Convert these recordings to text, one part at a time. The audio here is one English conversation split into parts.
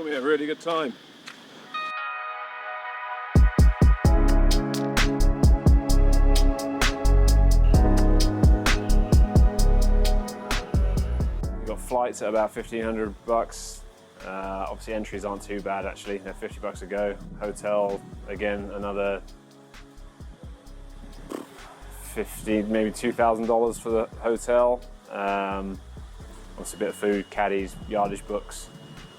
we had a really good time. We got flights at about $1,500. Obviously entries aren't too bad actually, they're $50 a go. Hotel, again, another $50, maybe $2,000 for the hotel. Obviously a bit of food, caddies, yardage books.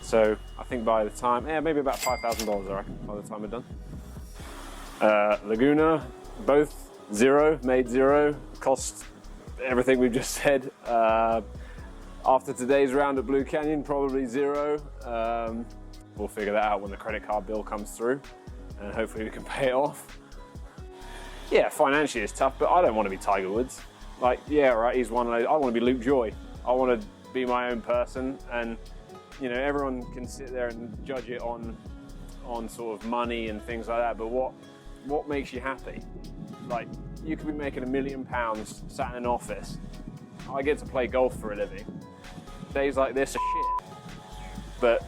So I think by the time, maybe about $5,000 I reckon, by the time we're done. Laguna, both zero, made zero, cost everything we've just said. After today's round at Blue Canyon, probably zero. We'll figure that out when the credit card bill comes through and hopefully we can pay it off. Yeah, financially it's tough, but I don't want to be Tiger Woods. Like, yeah, right, he's one of those, I want to be Luke Joy. I want to be my own person, and you know, everyone can sit there and judge it on sort of money and things like that, but what makes you happy? Like, you could be making £1 million sat in an office. I get to play golf for a living. Days like this are shit, but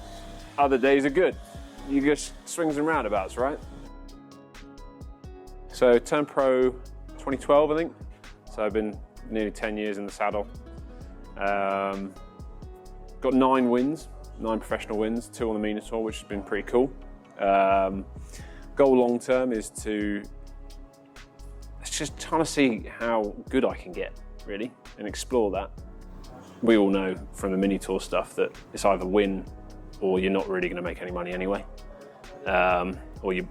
other days are good. You just swings and roundabouts, right? So turned pro 2012, I think. So I've been nearly 10 years in the saddle. Got 9 wins, 9 professional wins, 2 on the MENA Tour, which has been pretty cool. Goal long term is to just trying to see how good I can get, really, and explore that. We all know from the mini tour stuff that it's either win or you're not really going to make any money anyway, or you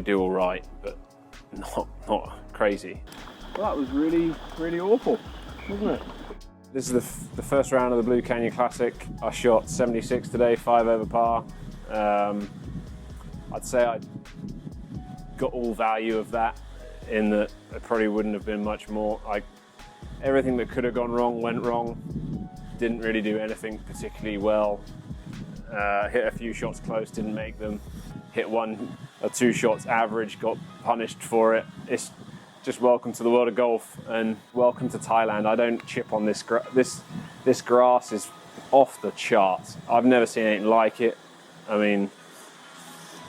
do all right, but not crazy. Well, that was really awful, wasn't it? This is the first round of the Blue Canyon Classic. I shot 76 today, 5 over par. I'd say I got all value of that, in that it probably wouldn't have been much more. Everything that could have gone wrong went wrong. Didn't really do anything particularly well. Hit a few shots close, didn't make them. Hit 1 or 2 shots average, got punished for it. It's just welcome to the world of golf and welcome to Thailand. I don't chip on this this grass is off the charts. I've never seen anything like it. I mean,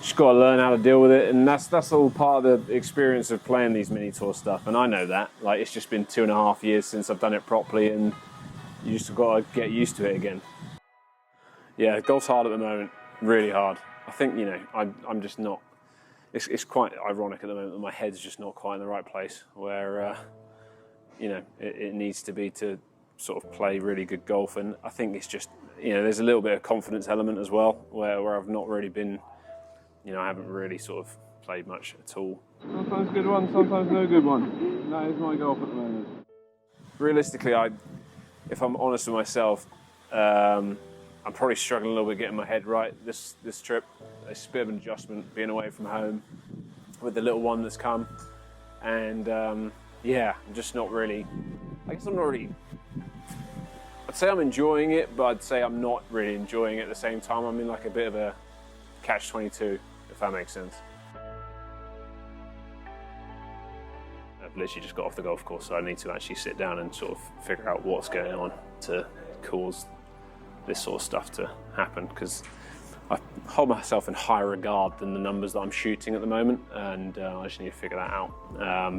just got to learn how to deal with it, and that's all part of the experience of playing these mini tour stuff. And I know that. Like, it's just been 2.5 years since I've done it properly, and you just got to get used to it again. Yeah, golf's hard at the moment, really hard. I think, you know, I'm just not. It's quite ironic at the moment that my head's just not quite in the right place where, you know, it needs to be to sort of play really good golf. And I think it's just, you know, there's a little bit of confidence element as well where I've not really been, you know, I haven't really sort of played much at all. Sometimes good one, sometimes no good one. That is my golf at the moment. Realistically, if I'm honest with myself, I'm probably struggling a little bit getting my head right this trip. It's a bit of an adjustment being away from home with the little one that's come. And yeah, I'm just not really, I'd say I'm enjoying it, but I'd say I'm not really enjoying it at the same time. I'm in like a bit of a catch-22, if that makes sense. I've literally just got off the golf course, so I need to actually sit down and sort of figure out what's going on to cause this sort of stuff to happen, because I hold myself in higher regard than the numbers that I'm shooting at the moment, and I just need to figure that out.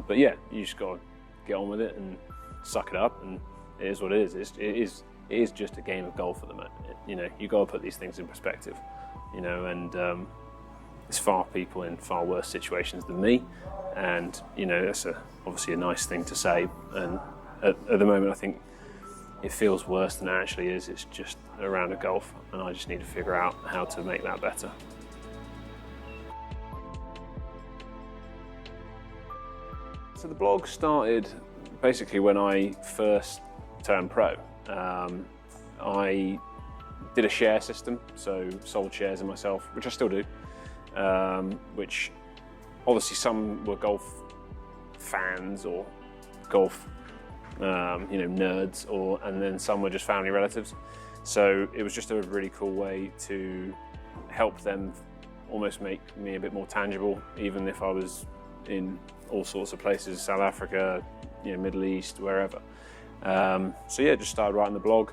But yeah, you just got to get on with it and suck it up, and it is what it is. It is just a game of golf at the moment. You know, you got to put these things in perspective. You know, and there's far people in far worse situations than me, and you know, that's obviously a nice thing to say. And at the moment, I think it feels worse than it actually is. It's just a round of golf, and I just need to figure out how to make that better. So the blog started basically when I first turned pro. I did a share system, so sold shares in myself, which I still do, which obviously some were golf fans or golf you know, nerds, and then some were just family relatives. So it was just a really cool way to help them almost make me a bit more tangible, even if I was in all sorts of places, South Africa, you know, Middle East, wherever. So yeah, just started writing the blog.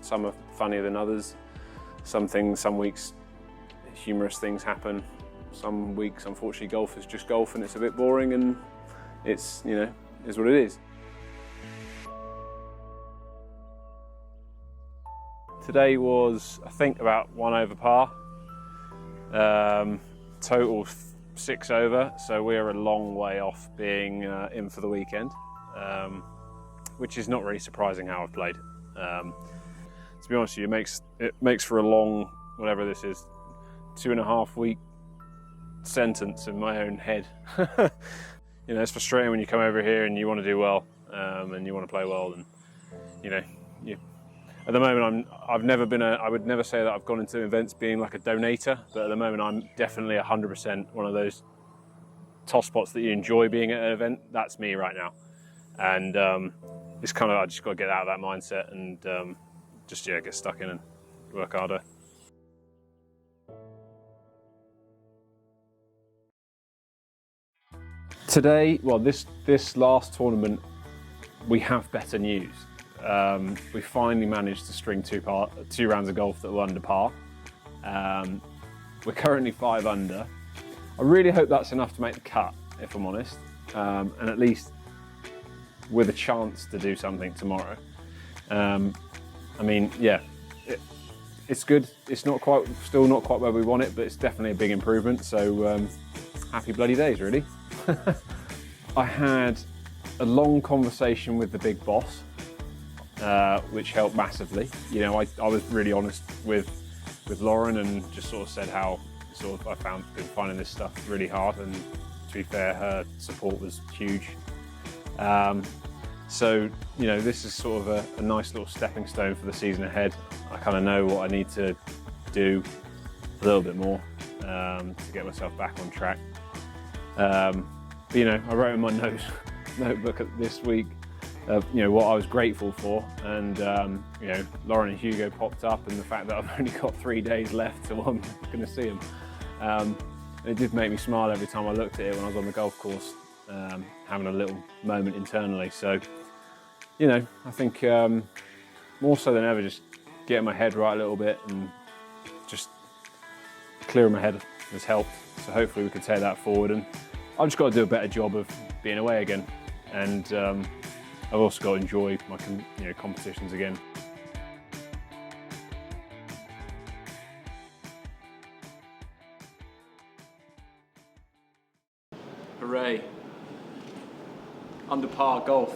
Some are funnier than others. some weeks humorous things happen. Some weeks, unfortunately, golf is just golf and it's a bit boring, and it's, you know, is what it is. Today was, I think, about 1 over par. Total 6 over, so we're a long way off being in for the weekend, which is not really surprising how I've played. To be honest with you, it makes for a long, whatever this is, 2.5 week sentence in my own head. You know, it's frustrating when you come over here and you want to do well, and you want to play well, and you know, at the moment I would never say that I've gone into events being like a donator, but at the moment I'm definitely 100% one of those toss spots that you enjoy being at an event. That's me right now, and it's kind of, I just got to get out of that mindset and just get stuck in and work harder. Today, well, this last tournament, we have better news. We finally managed to string two rounds of golf that were under par. We're currently 5 under. I really hope that's enough to make the cut, if I'm honest, and at least with a chance to do something tomorrow. I mean, yeah, it's good. It's still not quite where we want it, but it's definitely a big improvement. So happy bloody days, really. I had a long conversation with the big boss, which helped massively. You know, I was really honest with Lauren and just sort of said how I've been finding this stuff really hard, and to be fair, her support was huge. So, you know, this is sort of a nice little stepping stone for the season ahead. I kind of know what I need to do a little bit more to get myself back on track. But, you know, I wrote in my notebook this week of, you know, what I was grateful for, and you know, Lauren and Hugo popped up, and the fact that I've only got 3 days left till I'm going to see them. It did make me smile every time I looked at it when I was on the golf course, having a little moment internally. So, you know, I think more so than ever, just getting my head right a little bit and just clearing my head has helped. So hopefully we can take that forward, and I've just got to do a better job of being away again, and I've also got to enjoy my competitions again. Hooray! Under par golf.